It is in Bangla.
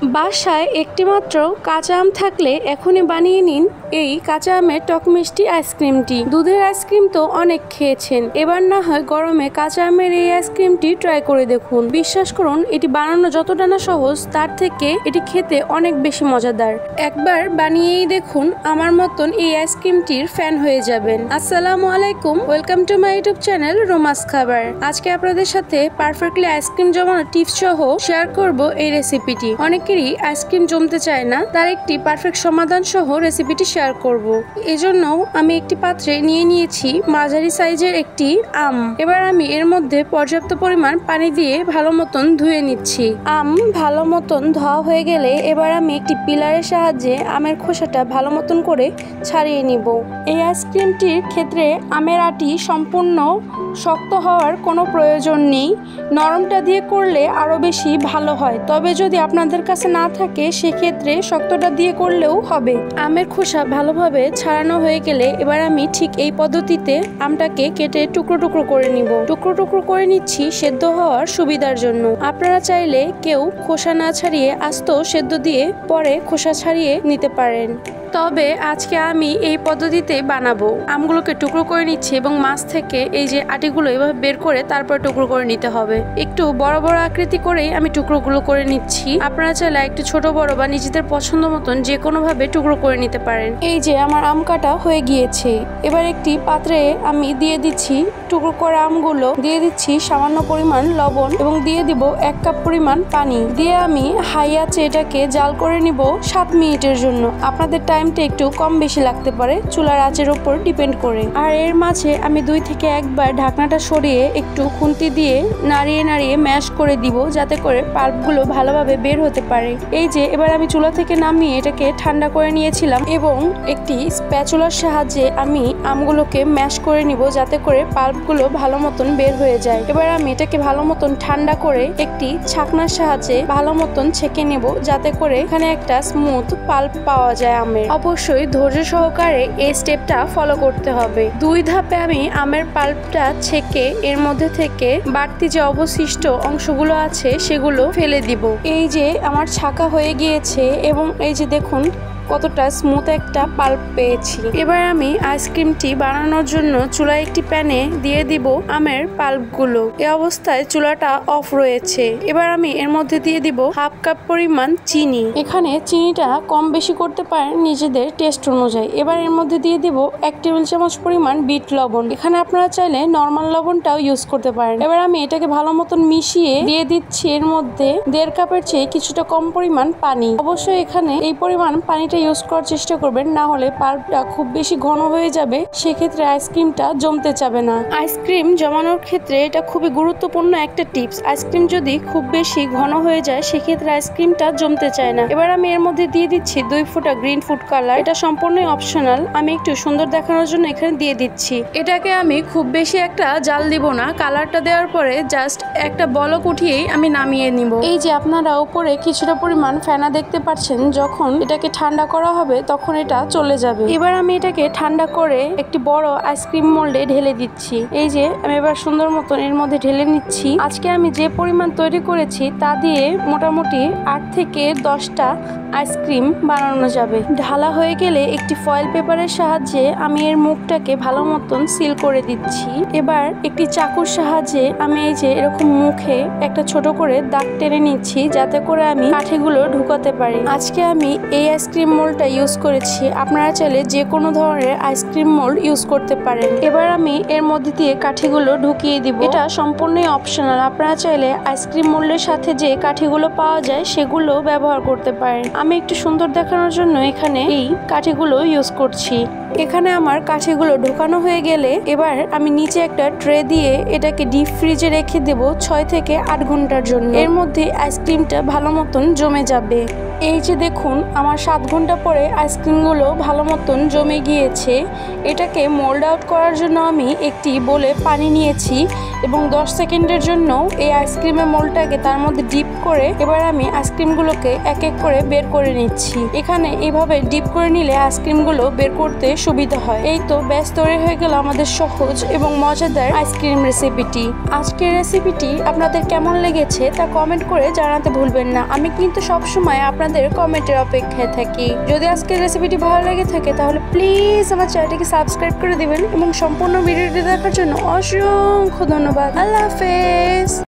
বাসায় একটিমাত্র কাঁচা আম থাকলে এখনই বানিয়ে নিন এই কাঁচা আমের টক মিষ্টি আইসক্রিমটি। দুধের আইসক্রিম তো অনেক খেয়েছেন, এবার না হয় গরমে কাঁচা আমের এই আইসক্রিমটি ট্রাই করে দেখুন। বিশ্বাস করুন, এটি বানানো যতটা না সহজ তার থেকে এটি খেতে অনেক বেশি মজাদার। একবার বানিয়েই দেখুন, আমার মতন এই আইসক্রিমটির ফ্যান হয়ে যাবেন। আসসালামু আলাইকুম, welcome to my YouTube channel Roma's খাবার। আজকে আপনাদের সাথে পারফেক্টলি আইসক্রিম জমানোর টিপস সহ শেয়ার করব এই রেসিপিটি। অনেকেরই আইসক্রিম জমতে চায় না, তার একটি পারফেক্ট সমাধান সহ রেসিপিটি শেয়ার করব। এজন্য আমি একটি পাত্রে নিয়ে নিয়েছি মাঝারি সাইজের একটি আম। এবার আমি এর মধ্যে পর্যাপ্ত পরিমাণ পানি দিয়ে ভালো মতন ধুয়ে নিচ্ছি। আম ভালো মতন ধোয়া হয়ে গেলে এবার আমি একটি পিলারের সাহায্যে আমের খোসাটা ভালো মতন করে ছাড়িয়ে নিব। এই আইসক্রিমটির ক্ষেত্রে আমের আটি সম্পূর্ণ শক্ত হওয়ার কোনো প্রয়োজন নেই, নরমটা দিয়ে করলে আরও বেশি ভালো হয়। তবে যদি আপনাদের কাছে না থাকে সেক্ষেত্রে শক্তটা দিয়ে করলেও হবে। আমের খোসা ভালোভাবে ছাড়ানো হয়ে গেলে এবার আমি ঠিক এই পদ্ধতিতে আমটাকে কেটে টুকরো টুকরো করে নিব। টুকরো টুকরো করে নিচ্ছি সেদ্ধ হওয়ার সুবিধার জন্য। আপনারা চাইলে কেউ খোসা না ছাড়িয়ে আস্ত সেদ্ধ দিয়ে পরে খোসা ছাড়িয়ে নিতে পারেন। তবে আজকে আমি এই পদ্ধতিতে বানাবো। আমগুলোকে টুকরো করে নিচ্ছি এবং মাছ থেকে এই যে আটিগুলো এভাবে বের করে তারপর টুকরো করে নিতে হবে। একটু বড় বড় আকৃতি করেই আমি টুকরোগুলো করে নিচ্ছি। আপনারা চাইলে একটু ছোট বড় বা নিজেদের পছন্দ মতন যে কোনো ভাবে টুকরো করে নিতে পারেন। এই যে আমার আম কাটা হয়ে গিয়েছে। এবার একটি পাত্রে আমি দিয়ে দিচ্ছি টুকরো করা আমগুলো, দিয়ে দিচ্ছি সামান্য পরিমাণ লবণ এবং দিয়ে দিব 1 কাপ পরিমাণ পানি দিয়ে আমি হাই আঁচে এটাকে জাল করে নিব 7 মিনিটের জন্য। আপনাদের টাইমটা একটু কম বেশি লাগতে পারে, চুলার আঁচের উপর ডিপেন্ড করে। আর এর মাঝে আমি 2 থেকে 1 বার ঢাকনাটা সরিয়ে একটু খুন্তি দিয়ে নাড়িয়ে নাড়িয়ে ম্যাশ করে দিব, যাতে করে পাল্পগুলো ভালোভাবে বের হতে পারে। এই যে এবার আমি চুলা থেকে নামিয়ে এটাকে ঠান্ডা করে নিয়েছিলাম এবং একটি স্প্যাচুলার সাহায্যে আমি আমগুলোকে ম্যাশ করে নিব, যাতে করে পাল্পগুলো ভালো মতন বের হয়ে যায়। এবার আমি এটাকে ভালো মতন ঠান্ডা করে একটি ছাকনার সাহায্যে ভালো মতন ছেঁকে নেব, যাতে করে এখানে একটা স্মুথ পাল্প পাওয়া যায় আমের। অবশ্যই ধৈর্য সহকারে এই স্টেপটা ফলো করতে হবে। 2 ধাপে আমি আমের পাল্পটা ছেঁকে এর মধ্যে থেকে বাড়তি যে অবশিষ্ট অংশগুলো আছে সেগুলো ফেলে দিব। এই যে আমার ছাকা হয়ে গিয়েছে এবং এই যে দেখুন কতটা স্মুথ একটা পাল্প পেয়েছি। এবার আমি আইসক্রিমটি বানানোর জন্য চুলায় একটি প্যানে দিয়ে দিব আমের পাল্পগুলো। এই অবস্থায় চুলাটা অফ রয়েছে। এবার আমি এর মধ্যে দিয়ে দিব 1/2 কাপ পরিমাণ চিনি। এখানে চিনিটা কম বেশি করতে পারেন নিজেদের টেস্ট অনুযায়ী। এবার এর মধ্যে দিয়ে দিব 1 টেবিল চামচ পরিমাণ বিট লবণ। এখানে আপনারা চাইলে নর্মাল লবণটাও ইউজ করতে পারেন। এবার আমি এটাকে ভালো মতন মিশিয়ে দিয়ে দিচ্ছি এর মধ্যে 1.5 কাপের চেয়ে কিছুটা কম পরিমাণ পানি। অবশ্যই এখানে এই পরিমাণ পানিটা ইউজ করার চেষ্টা করবেন, না হলে পাল্পটা খুব বেশি ঘন হয়ে যাবে, সেক্ষেত্রে আইসক্রিমটা জমতে চাবে না। আইসক্রিম জমানোর ক্ষেত্রে এটা খুবই গুরুত্বপূর্ণ একটা টিপস। আইসক্রিম যদি খুব বেশি ঘন হয়ে যায় সেক্ষেত্রে আইসক্রিমটা জমতে চায় না। এবার আমি এর মধ্যে দিয়ে দিচ্ছি 2 ফোঁটা গ্রিন ফুড কালার। এটা সম্পূর্ণই অপশনাল, আমি একটু সুন্দর দেখানোর জন্য এখানে দিয়ে দিচ্ছি। এটাকে আমি খুব বেশি একটা জাল দিব না। কালারটা দেওয়ার পরে জাস্ট একটা বলক উঠিয়েই আমি নামিয়ে নিব। এই যে আপনারা উপরে কিছুটা পরিমাণ ফেনা দেখতে পাচ্ছেন, যখন এটাকে ঠান্ডা করা হবে তখন এটা চলে যাবে। এবার আমি এটাকে ঠান্ডা করে একটি বড় আইসক্রিম মোল্ডে ঢেলে দিচ্ছি। এই যে আমি এবার সুন্দর মতন এর মধ্যে ঢেলে নিচ্ছি। আজকে আমি যে পরিমাণ তৈরি করেছি তা দিয়ে মোটামুটি 8 থেকে 10টা আইসক্রিম বানানো যাবে। ঢালা হয়ে গেলে একটি ফয়েল পেপারের সাহায্যে আমি এর মুখটাকে ভালো মতন সিল করে দিচ্ছি। এবার একটি চাকুর সাহায্যে আমি এই যে এরকম মুখে একটা ছোট করে দাগ টেনে নিচ্ছি, যাতে করে আমি কাঠিগুলো ঢুকাতে পারি। আজকে আমি এই আইসক্রিম মোল্ডটা ইউজ করেছি, আপনারা চাইলে যে কোনো ধরনের আইসক্রিম মোল্ড ইউজ করতে পারেন। এবার আমি এর মধ্যে দিয়ে কাঠিগুলো ঢুকিয়ে দিব। এটা সম্পূর্ণই অপশনাল, আপনারা চাইলে আইসক্রিম মোল্ডের সাথে যে কাঠিগুলো পাওয়া যায় সেগুলো ব্যবহার করতে পারেন। আমি একটু সুন্দর দেখানোর জন্য এখানে এই কাঠিগুলো ইউজ করছি। এখানে আমার কাঠিগুলো ঢোকানো হয়ে গেলে এবার আমি নিচে একটা ট্রে দিয়ে এটাকে ডিপ ফ্রিজে রেখে দেব 6 থেকে 8 ঘন্টার জন্য। এর মধ্যে আইসক্রিমটা ভালো মতন জমে যাবে। এই যে দেখুন আমার 7 ঘন্টা পরে আইসক্রিমগুলো ভালো মতন জমে গিয়েছে। এটাকে মোল্ড আউট করার জন্য আমি একটি বোলে পানি নিয়েছি এবং 10 সেকেন্ডের জন্য এই আইসক্রিমের মোল্ডটাকে তার মধ্যে ডিপ করে এবার আমি আইসক্রিমগুলোকে এক এক করে বের করে নিচ্ছি। এখানে এইভাবে ডিপ করে নিলে আইসক্রিমগুলো বের করতে সুবিধা হয়। এই তো ব্যাস তৈরি হয়ে গেল আমাদের সহজ এবং মজাদার আইসক্রিম রেসিপিটি। আজকের রেসিপিটি আপনাদের কেমন লেগেছে তা কমেন্ট করে জানাতে ভুলবেন না। আমি কিন্তু সবসময় আপনাদের কমেন্টের অপেক্ষায় থাকি। যদি আজকের রেসিপিটি ভালো লেগে থাকে তাহলে প্লিজ আমার চ্যানেলটিকে সাবস্ক্রাইব করে দিবেন এবং সম্পূর্ণ ভিডিওটি দেখার জন্য অসংখ্য ধন্যবাদ। আল্লাহ হাফেজ।